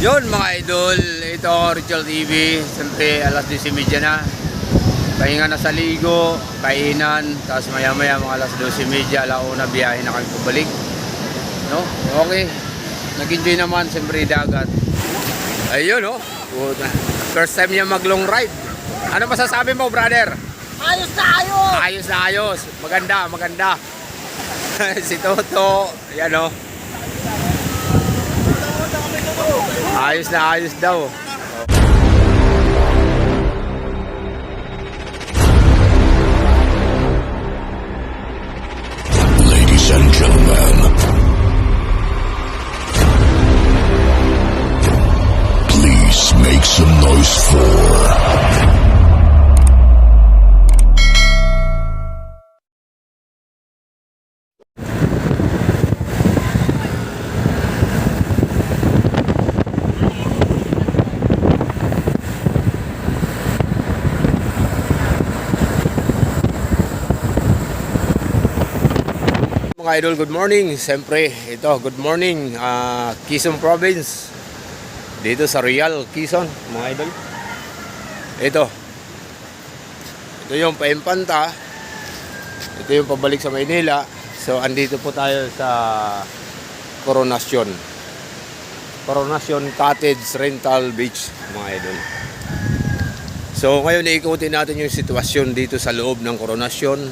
Yun mga idol, ito Richel TV. Siyempre alas 10:30 na. Pahinga na sa ligo, kainan, tapos maya maya mga alas 12:30, alauna biyahe na kami pabalik. No? Okay. Nag-enjoy naman siyempre dagat. Ayun oh. First time niya mag long ride. Ano masasabi mo, brother? Ayos na ayos! Ayos na ayos. Maganda, maganda. Si Toto, yan oh. Ayos na ayos daw. Ladies and gentlemen, please make some noise for mga idol, good morning. Siyempre, ito, good morning, Quezon Province. Dito sa Real, Quezon, mga idol. Ito yung Paimpanta. Ito yung pabalik sa Maynila. So, andito po tayo sa Coronation Cottage Rental Beach, mga idol. So, ngayon iikutin natin yung sitwasyon dito sa loob ng Coronation,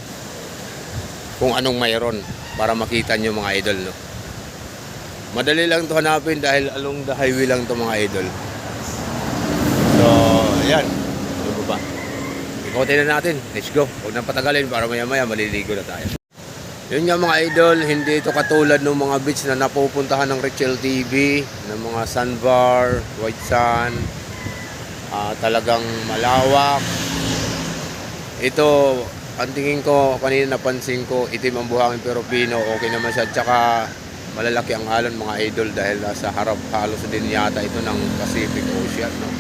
kung anong mayroon, para makita nyo mga idol, no? Madali lang to hanapin dahil along the highway lang to mga idol. So, ayan. Ano ba ba? Ikotin na natin. Let's go. Huwag nang patagalin para maya maya maliligo na tayo. Yun nga mga idol, hindi ito katulad ng mga beach na napupuntahan ng Richel TV, ng mga sandbar, white sand. Talagang malawak. Ito, ang tingin ko, kanina napansin ko, itim ang buhangin pero pino, okay naman siya. Tsaka malalaki ang alon mga idol dahil sa harap halos din yata ito ng Pacific Ocean, no?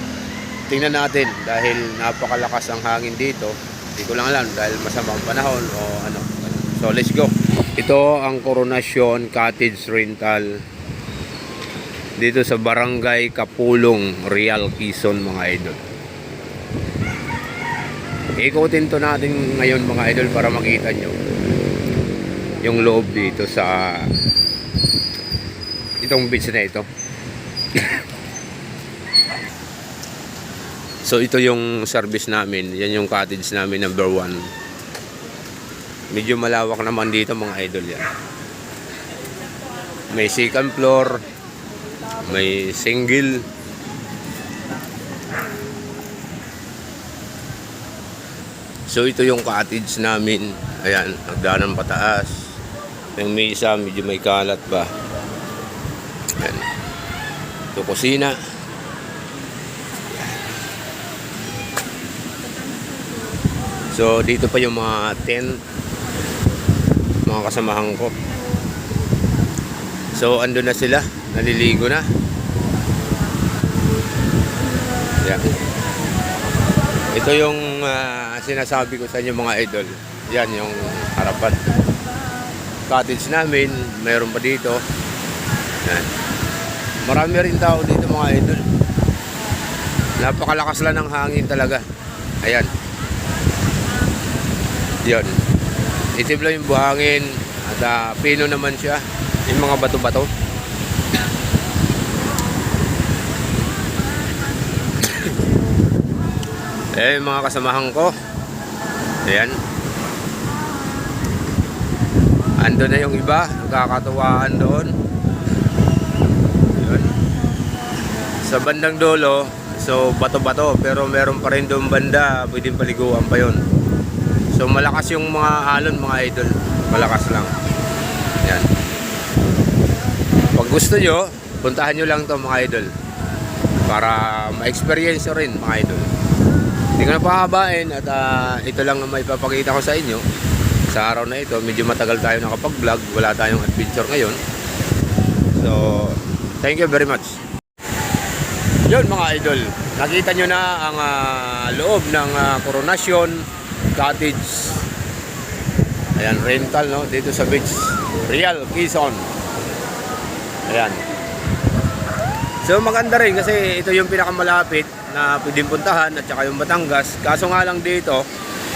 Tingnan natin dahil napakalakas ang hangin dito. Hindi ko lang alam dahil masama ang panahon o ano. So let's go. Ito ang Coronation Cottage Rental dito sa Barangay Kapulong, Real, Quezon, mga idol. Ikutin to natin ngayon mga idol para makita nyo yung loob dito sa itong beach na ito. So ito yung service namin. Yan yung cottage namin number 1. Medyo malawak naman dito mga idol yan. May second floor, may single. So ito yung cottage namin. Ayan, nagdaanan pataas. Yung may isa, medyo may kalat ba. Ayan. Ito kusina. So dito pa yung mga tent, mga kasamahan ko. So andun na sila, naliligo na. Ayan. Ito yung sinasabi ko sa inyo mga idol. Yan yung harapan. Cottage namin, mayroon pa dito. Yan. Marami rin tao dito mga idol. Napakalakas lang ng hangin talaga. Ayan. Yan. Itim lang yung buhangin. At pino naman siya. Yung mga bato-bato. Eh, mga kasamahan ko. Ayan. Ando na yung iba, nagkakatuwaan doon. Ayan. Sa bandang dulo, so bato-bato, pero meron pa rin doon banda, pwedeng paliguan pa yon. So malakas yung mga alon mga idol, malakas lang. Ayan. Pag gusto nyo, puntahan nyo lang to mga idol, para ma-experience rin mga idol. Hindi ko na pahabain at ito lang ang maipapakita ko sa inyo. Sa araw na ito, medyo matagal tayo nakapag-vlog. Wala tayong adventure ngayon. So, thank you very much. Yun mga idol, nakita nyo na ang loob ng Coronation Cottage. Ayan, rental, no? Dito sa beach, Real, Quezon. Ayan. So maganda rin kasi ito yung pinakamalapit na pwedeng puntahan at saka yung Batangas. Kaso nga lang dito,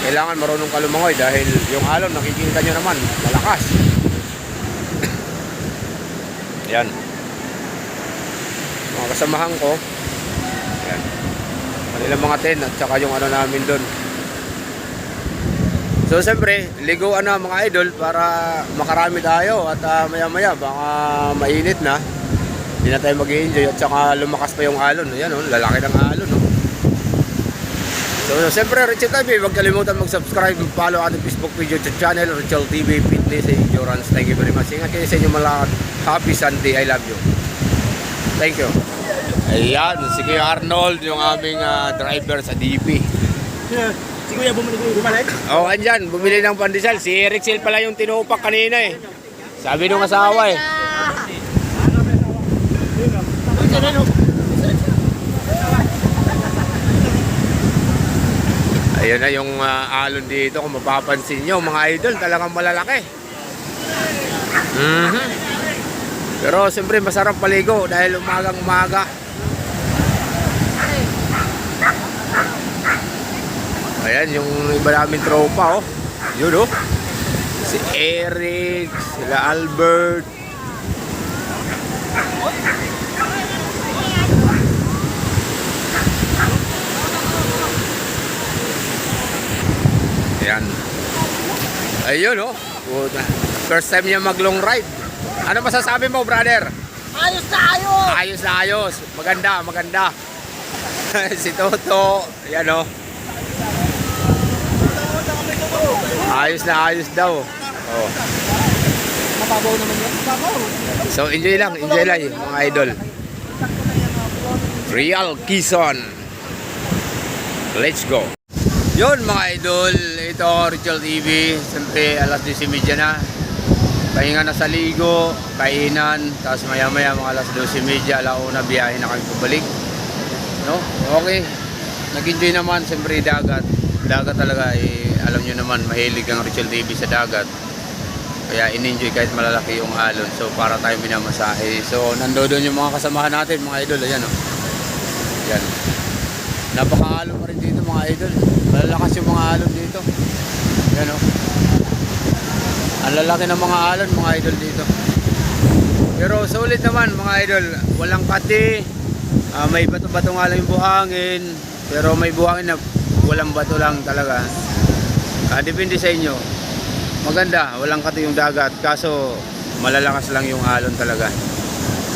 kailangan marunong ka lumangoy dahil yung alon nakikita nyo naman, malakas. Yan. Mga kasamahan ko. Yan. Kanilang mga tent at saka yung ano namin doon. So siyempre, liguan na mga idol para makarami tayo at maya maya baka mainit na. Hindi na tayo mag-i-enjoy at saka lumakas pa yung alon. Ayan o, lalaki ng alon o. So siyempre, Richel TV, huwag kalimutan mag-subscribe, follow ating Facebook page at channel, Richel TV Fitness Endurance. Thank you very much. Ingat kayo sa inyo mga happy Sunday. I love you. Thank you. Ayan, si Kuya Arnold, yung aming driver sa DP. Si Kuya bumalik? Oh, andyan, bumili ng pandesal. Si Eric Sil pala yung tinupak kanina eh. Sabi nung asawa eh. Ayun na yung alon dito. Kung mapapansin nyo, mga idol, talagang malalaki. Pero siyempre masarap paligo dahil umagang umaga. Ayan, yung iba namin tropa, oh. Yun, oh. Si Eric, sila Albert. Ayan. Ayun, oh. First time niya mag-long ride. Ano masasabi mo, brother? Ayos na ayos! Ayos na ayos. Maganda, maganda. Si Toto. Ayan, oh. Ayos na ayos daw. Oh. Mababaw naman yan. Mababaw. So enjoy lang mga idol. Real Quezon. Let's go. Yun mga idol, ito Richel TV. Siyempre alas 10:30 na. Pahinga na sa ligo, kainan, tapos maya maya mga alas 12:30, alauna biyahe na kami pabalik. No? Okay. Nag-enjoy naman siyempre dagat. Dagat talaga alam nyo naman, mahilig ang Richel TV sa dagat. Kaya in-enjoy kahit malalaki yung alon. So para tayo minamasahe. So nandoon yung mga kasamahan natin mga idol. Ayan o. Ayan. Napaka-alon pa rin dito mga idol. Malalakas yung mga alon dito. Ayan o. Ang lalaki ng mga alon mga idol dito. Pero sulit naman mga idol. Walang kati. May bato-bato nga lang yung buhangin. Pero may buhangin na walang bato lang talaga. Depende sa inyo. Maganda, walang kati yung dagat. Kaso malalakas lang yung alon talaga.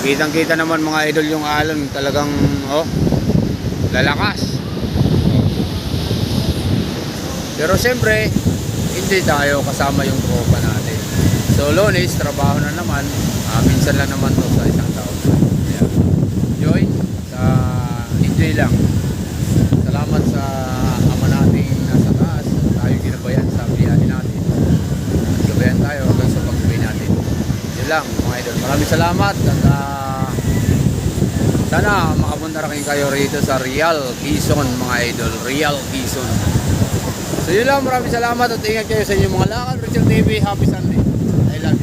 Kitang kita naman mga idol yung alon. Talagang lalakas. Pero siyempre hindi tayo kasama yung tropa natin. So Lunes, trabaho na naman. Minsan lang naman to sa isang taon. Kaya, enjoy. Enjoy lang. Salamat sa ama nating nasa taas. Tayo ginabayan sa biyahe natin. At gabayan tayo hanggang sa pag-uwi natin. Yun lang mga idol. Maraming salamat. At sana makapunta rin kayo rito sa Real Quezon mga idol. Real Quezon. So yun lang. Maraming salamat at ingat kayo sa inyong mga lakad. Richel TV. Happy Sunday. I love you.